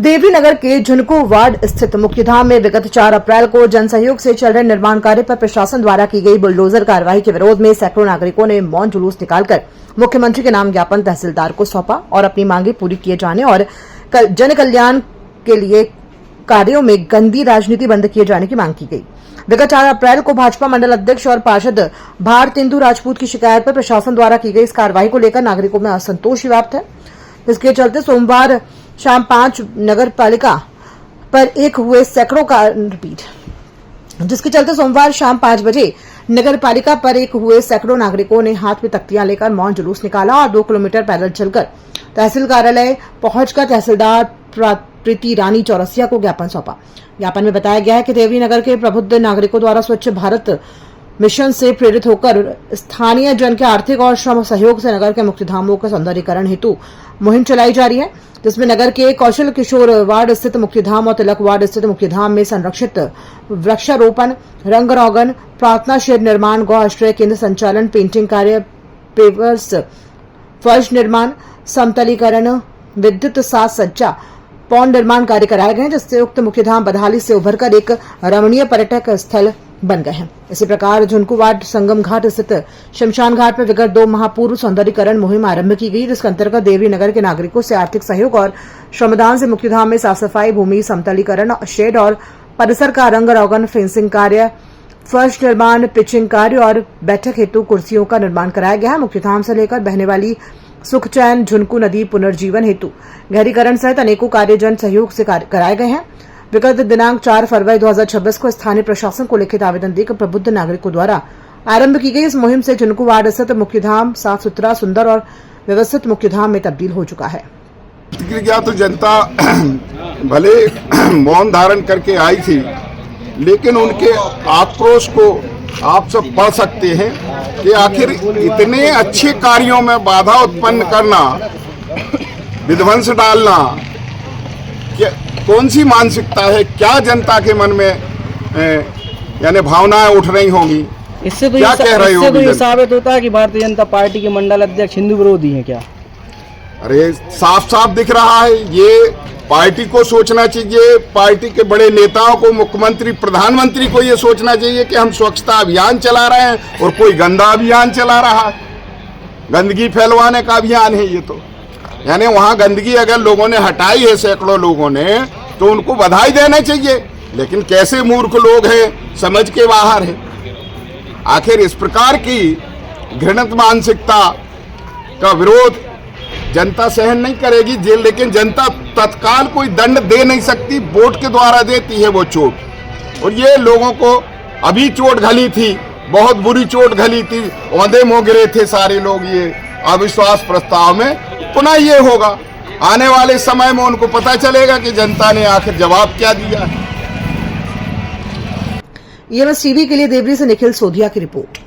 देवी नगर के झुनकू वार्ड स्थित मुक्तिधाम में विगत 4 अप्रैल को जनसहयोग से चल रहे निर्माण कार्य पर प्रशासन द्वारा की गई बुलडोजर कार्रवाई के विरोध में सैकड़ों नागरिकों ने मौन जुलूस निकालकर मुख्यमंत्री के नाम ज्ञापन तहसीलदार को सौंपा और अपनी मांगे पूरी किए जाने और जन कल्याण के लिए कार्यों में गंदी राजनीति बंद किए जाने की मांग की गई। विगत 4 अप्रैल को भाजपा मंडल अध्यक्ष और पार्षद भारतेंदु राजपूत की शिकायत पर प्रशासन द्वारा की गई इस कार्रवाई को लेकर नागरिकों में असंतोष व्याप्त है। इसके चलते सोमवार शाम 5 नगर पालिका पर एक हुए सैकड़ों जिसके चलते सोमवार शाम 5 बजे नगर पालिका पर एक हुए सैकड़ों नागरिकों ने हाथ में तख्तियां लेकर मौन जुलूस निकाला और 2 किलोमीटर पैदल चलकर तहसील कार्यालय पहुंचकर तहसीलदार प्रीति रानी चौरसिया को ज्ञापन सौंपा। ज्ञापन में बताया गया है कि देवी नगर के प्रबुद्ध नागरिकों द्वारा स्वच्छ भारत मिशन से प्रेरित होकर स्थानीय जन के आर्थिक और श्रम सहयोग से नगर के मुक्तिधामों के सौंदर्यीकरण हेतु मुहिम चलाई जा रही है, जिसमें नगर के कौशल किशोर वार्ड स्थित मुक्तिधाम और तिलक वार्ड स्थित मुक्तिधाम में संरक्षित वृक्षारोपण, रंग रोगन, प्रार्थना शेड निर्माण, गौ आश्रय केंद्र संचालन, पेंटिंग कार्य, पेवर्स, फर्श निर्माण, समतलीकरण, विद्युत साज सज्जा, पौंड निर्माण कार्य कराए गए हैं, जिससे उक्त मुख्यधाम बदहाली से उभरकर एक रमणीय पर्यटक स्थल बन गए हैं। इसी प्रकार झुनकू वार्ड संगम घाट स्थित शमशान घाट पर विगत 2 माह पूर्व सौंदर्यीकरण मुहिम आरंभ की गई, जिसके अंतर्गत देवी नगर के नागरिकों से आर्थिक सहयोग और श्रमदान से मुख्यधाम में साफ सफाई, भूमि समतलीकरण, शेड और परिसर का रंग रोगन, फेंसिंग कार्य, फर्श निर्माण, पिचिंग कार्य और बैठक हेतु कुर्सियों का निर्माण कराया गया है। मुख्यधाम से लेकर बहने वाली सुखचैन झुनकू नदी पुनर्जीवन हेतु गहरीकरण सहित अनेकों कार्य जन सहयोग से कराए गए हैं। विगत दिनांक 4 फरवरी 2026 को स्थानीय प्रशासन को लिखित आवेदन देकर प्रबुद्ध नागरिकों द्वारा आरंभ की गई इस मुहिम से झुनकू वार्ड स्थित मुख्यधाम साफ सुथरा, सुंदर और व्यवस्थित मुख्यधाम में तब्दील हो चुका है। तो जनता भले मौन धारण करके आई थी, लेकिन उनके आक्रोश को आप सब पढ़ सकते हैं कि आखिर इतने अच्छे कार्यों में बाधा उत्पन्न करना, विध्वंस डालना, कौन सी मानसिकता है, क्या जनता के मन में यानी भावनाएं उठ रही होंगी। इससे तो ये साबित होता है कि भारतीय जनता पार्टी के मंडल अध्यक्ष हिंदू विरोधी हैं क्या? अरे साफ साफ दिख रहा है। ये पार्टी को सोचना चाहिए, पार्टी के बड़े नेताओं को, मुख्यमंत्री, प्रधानमंत्री को ये सोचना चाहिए कि हम स्वच्छता अभियान चला रहे हैं और कोई गंदा अभियान चला रहा है, गंदगी फैलवाने का अभियान है ये तो। यानी वहाँ गंदगी अगर लोगों ने हटाई है, सैकड़ों लोगों ने, तो उनको बधाई देना चाहिए। लेकिन कैसे मूर्ख लोग हैं, समझ के बाहर है। आखिर इस प्रकार की घृणित मानसिकता का विरोध जनता सहन नहीं करेगी, लेकिन जनता तत्काल कोई दंड दे नहीं सकती, वोट के द्वारा देती है वो चोट। और ये लोगों को अभी चोट घली थी, बहुत बुरी चोट घली थी, औंधे मुँह गिरे थे सारे लोग ये अविश्वास प्रस्ताव में। पुनः ये होगा, आने वाले समय में उनको पता चलेगा कि जनता ने आखिर जवाब क्या दिया है। EMS टीवी के लिए देवरी से निखिल सोधिया की रिपोर्ट।